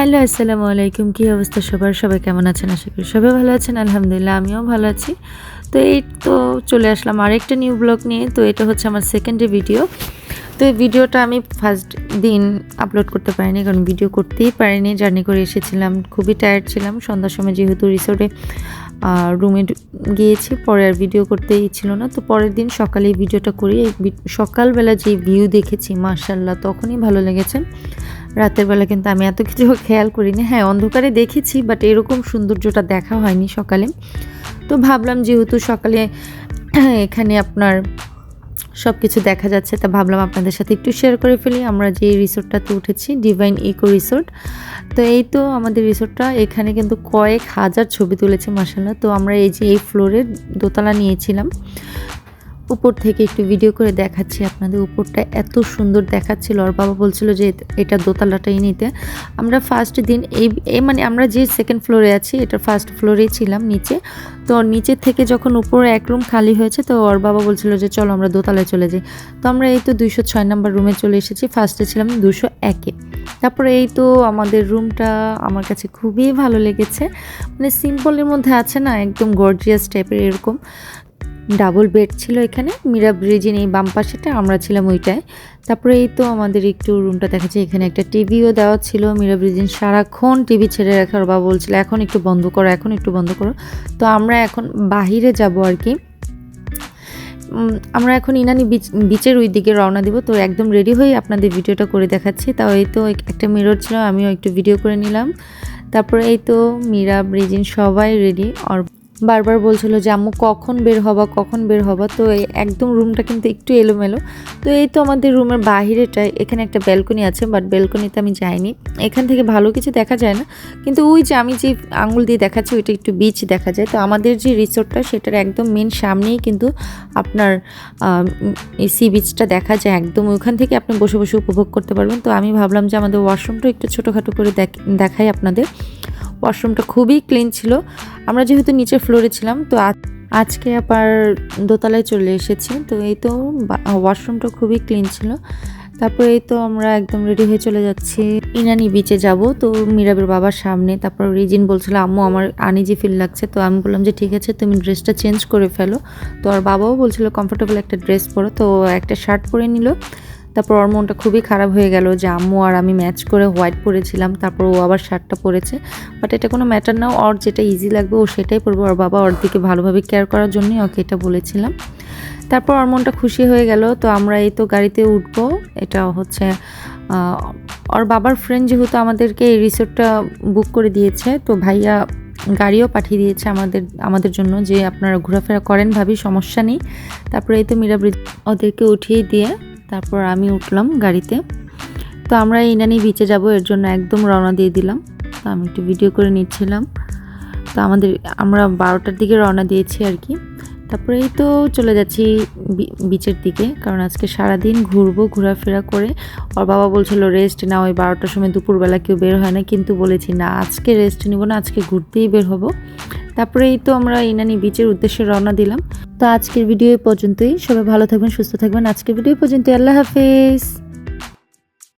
Hello, আসসালামু আলাইকুম। কী অবস্থা সবার? সবাই কেমন আছেন? আশা করি সবাই ভালো আছেন। আলহামদুলিল্লাহ আমিও ভালো আছি। তো এই তো চলে আসলাম আরেকটা নিউ ব্লগ নিয়ে। তো এটা হচ্ছে আমার সেকেন্ড ডে ভিডিও। তো এই ভিডিওটা আমি ফার্স্ট দিন আপলোড করতে পারিনি, কারণ ভিডিও করতেই পারিনি। জার্নি করে এসেছিলাম, খুবই টায়ার্ড ছিলাম। সন্ধ্যার সময় যেহেতু রিসোর্টে রুমে গিয়েছি, পরে আর ভিডিও করতেই ছিল না। তো পরের দিন সকালে এই ভিডিওটা করি। সকালবেলা যে ভিউ দেখেছি মাশাআল্লাহ, তখনই ভালো লেগেছে। রাতের বেলা কিন্তু আমি এত কিছু খেয়াল করিনি। হ্যাঁ, অন্ধকারে দেখেছি, বাট এরকম সৌন্দর্যটা দেখা হয়নি সকালে। তো ভাবলাম যেহেতু সকালে এখানে আপনার সব কিছু দেখা যাচ্ছে, তা ভাবলাম আপনাদের সাথে একটু শেয়ার করে ফেলি। আমরা যে রিসোর্টটাতে উঠেছি, ডিভাইন ইকো রিসোর্ট। তো এই তো আমাদের রিসোর্টটা, এখানে কিন্তু কয়েক হাজার ছবি তুলেছে মাশাআল্লাহ। তো আমরা এই যে এই ফ্লোরে দোতলা নিয়েছিলাম, উপর থেকে একটু ভিডিও করে দেখাচ্ছি আপনাদের। উপরটা এত সুন্দর দেখাচ্ছিল, আর বাবা বলছিল যে এটা দোতলাটাই নিতে। আমরা ফার্স্ট দিন এই মানে আমরা যে সেকেন্ড ফ্লোরে আছি, এটা ফার্স্ট ফ্লোরেই ছিলাম নিচে। তো নিচের থেকে যখন উপরে এক রুম খালি হয়েছে, তো ওর বাবা বলছিল যে চলো আমরা দোতলায় চলে যাই। তো আমরা এই তো 206 নাম্বার রুমে চলে এসেছি। ফার্স্টে ছিলাম 201-এ। তারপরে এই তো আমাদের রুমটা আমার কাছে খুবই ভালো লেগেছে। মানে সিম্পলের মধ্যে আছে না, একদম গর্জিয়াস টাইপের এরকম। ডাবল বেড ছিল এখানে, মীরা ব্রিজের এই বাম পাশেটা, আমরা ছিলাম ওইটায়। তারপরে এই তো আমাদের একটু রুমটা দেখাচ্ছে, এখানে একটা টিভিও দেওয়া ছিল। মীরা ব্রিজেন সারাক্ষণ টিভি ছেড়ে রাখার বাবা বলছিল এখন একটু বন্ধ করো, এখন একটু বন্ধ করো। তো আমরা এখন বাহিরে যাব আর কি। আমরা এখন ইনানি বিচের ওই দিকে রওনা দিব। তো একদম রেডি হয়ে আপনাদের ভিডিওটা করে দেখাচ্ছি। তাও এই তো একটা মিরর ছিল, আমিও একটু ভিডিও করে নিলাম। তারপরে এই তো মীরা ব্রিজিন সবাই রেডি, আর বারবার বলছিল যে আম্মু কখন বের হবা, কখন বের হবা। তো এই একদম রুমটা কিন্তু একটু এলোমেলো। তো এই তো আমাদের রুমের বাহিরেটায় এখানে একটা ব্যালকনি আছে, বাট ব্যালকনিতে আমি যাইনি। এখান থেকে ভালো কিছু দেখা যায় না, কিন্তু ওই যে আমি যে আঙুল দিয়ে দেখাচ্ছি ওইটা একটু বিচ দেখা যায়। তো আমাদের যে রিসোর্টটা, সেটার একদম মেন সামনেই কিন্তু আপনার এই সি বিচটা দেখা যায় একদম। ওইখান থেকে আপনি বসে বসে উপভোগ করতে পারবেন। তো আমি ভাবলাম যে আমাদের ওয়াশরুমটা একটু ছোটোখাটো করে দেখাই আপনাদের। ওয়াশরুমটা খুবই ক্লিন ছিল। আমরা যেহেতু নিচে ফ্লোরে ছিলাম, তো আজকে আবার দোতলায় চলে এসেছি। তো এই তো ওয়াশরুমটা খুবই ক্লিন ছিল। তারপরে এই তো আমরা একদম রেডি হয়ে চলে যাচ্ছি, ইনানি বিচে যাব। তো মীরাবের বাবার সামনে। তারপর রিজিন বলছিল আম্মু আমার আনইজি ফিল লাগছে। তো আমি বললাম যে ঠিক আছে, তুমি ড্রেসটা চেঞ্জ করে ফেলো। তো আর বাবাও বলছিল কমফোর্টেবল একটা ড্রেস পরো। তো একটা শার্ট পরে নিল। তারপর ওর মনটা খুবই খারাপ হয়ে গেল যে আম্মু আর আমি ম্যাচ করে হোয়াইট পরেছিলাম, তারপর ও আবার শার্টটা পরেছে। বাট এটা কোনো ম্যাটার না, ওর যেটা ইজি লাগবে ও সেটাই পরবে। ওর বাবা ওর দিকে ভালোভাবে কেয়ার করার জন্যই ওকে এটা বলেছিলাম। তারপর ওর মনটা খুশি হয়ে গেল। তো আমরা এই তো গাড়িতে উঠবো। এটা হচ্ছে ওর বাবার ফ্রেন্ড যেহেতু আমাদেরকে এই রিসোর্টটা বুক করে দিয়েছে, তো ভাইয়া গাড়িও পাঠিয়ে দিয়েছে আমাদের জন্য, যে আপনারা ঘোরাফেরা করেন ভাবি, সমস্যা নেই। তারপরে এই তো মীরা ব্রিজ ওদেরকে উঠিয়ে দিয়ে তারপর আমি উঠলাম গাড়িতে। তো আমরা ইনানি বিচে যাব, এর জন্য একদম রওনা দিয়ে দিলাম। তো আমি একটু ভিডিও করে নিচ্ছিলাম। তো আমরা 12টার দিকে রওনা দিয়েছি আর কি। তারপরে এই তো চলে যাচ্ছি বিচের দিকে, কারণ আজকে সারাদিন ঘুরবো, ঘোরাফেরা করে। ওর বাবা বলছিল রেস্ট না, ওই 12টার সময় দুপুরবেলা কেউ বের হয় না, কিন্তু বলেছি না, আজকে রেস্ট নিব না, আজকে ঘুরতেই বের হব। তারপরে এই তো আমরা ইনানি বিচের উদ্দেশ্যে রওনা দিলাম। তো আজকের ভিডিও পর্যন্তই। সবাই ভালো থাকবেন, সুস্থ থাকবেন। আজকের ভিডিও পর্যন্ত, আল্লাহ হাফেজ।